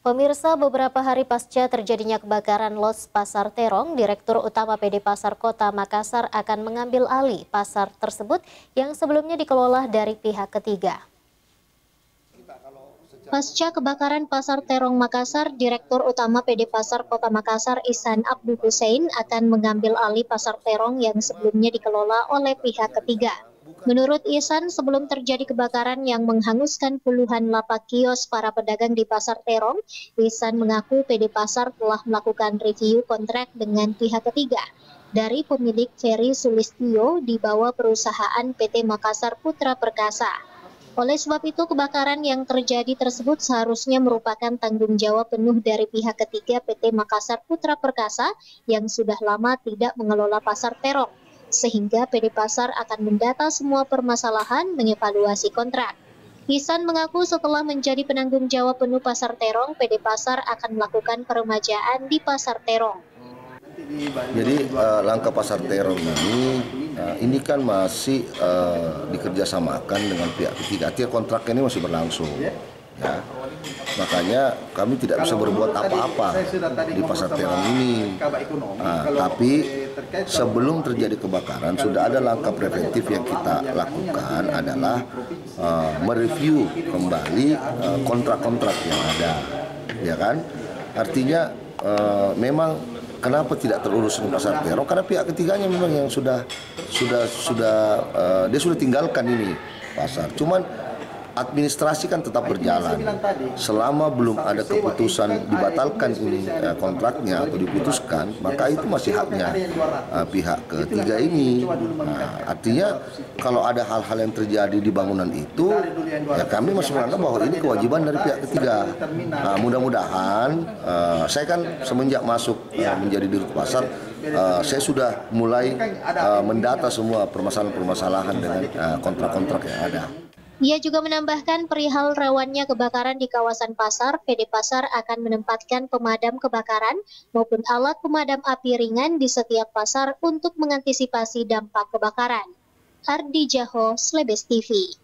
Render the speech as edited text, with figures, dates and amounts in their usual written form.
Pemirsa, beberapa hari pasca terjadinya kebakaran Los Pasar Terong, Direktur Utama PD Pasar Kota Makassar akan mengambil alih pasar tersebut yang sebelumnya dikelola dari pihak ketiga. Pasca kebakaran Pasar Terong Makassar, Direktur Utama PD Pasar Kota Makassar Ihsan Abdul Hussein akan mengambil alih Pasar Terong yang sebelumnya dikelola oleh pihak ketiga. Menurut Ihsan, sebelum terjadi kebakaran yang menghanguskan puluhan lapak kios para pedagang di Pasar Terong, Ihsan mengaku PD Pasar telah melakukan review kontrak dengan pihak ketiga dari pemilik Ferry Sulistyo di bawah perusahaan PT Makassar Putra Perkasa. Oleh sebab itu, kebakaran yang terjadi tersebut seharusnya merupakan tanggung jawab penuh dari pihak ketiga PT Makassar Putra Perkasa yang sudah lama tidak mengelola Pasar Terong, sehingga PD Pasar akan mendata semua permasalahan, mengevaluasi kontrak. Ihsan mengaku setelah menjadi penanggung jawab penuh Pasar Terong, PD Pasar akan melakukan peremajaan di Pasar Terong. Jadi langkah Pasar Terong ini kan masih dikerjasamakan dengan pihak ketiga. Artinya kontrak ini masih berlangsung. Ya. Makanya kami tidak bisa berbuat apa-apa di Pasar Terong ini. Tapi sebelum terjadi kebakaran sudah ada langkah preventif yang kita lakukan adalah mereview kembali kontrak-kontrak yang ada, ya kan? Artinya memang kenapa tidak terurus di Pasar Terong? Karena pihak ketiganya memang yang sudah dia sudah tinggalkan ini pasar. Cuman administrasi kan tetap berjalan. Selama belum ada keputusan dibatalkan ini kontraknya atau diputuskan, maka itu masih haknya pihak ketiga ini. Artinya kalau ada hal-hal yang terjadi di bangunan itu, ya kami masih menganggap bahwa ini kewajiban dari pihak ketiga. Mudah-mudahan, saya kan semenjak masuk menjadi dirut pasar, saya sudah mulai mendata semua permasalahan-permasalahan dengan kontrak-kontrak yang ada. Ia juga menambahkan perihal rawannya kebakaran di kawasan pasar, PD Pasar akan menempatkan pemadam kebakaran maupun alat pemadam api ringan di setiap pasar untuk mengantisipasi dampak kebakaran. Ardi Jaho, Slebes TV.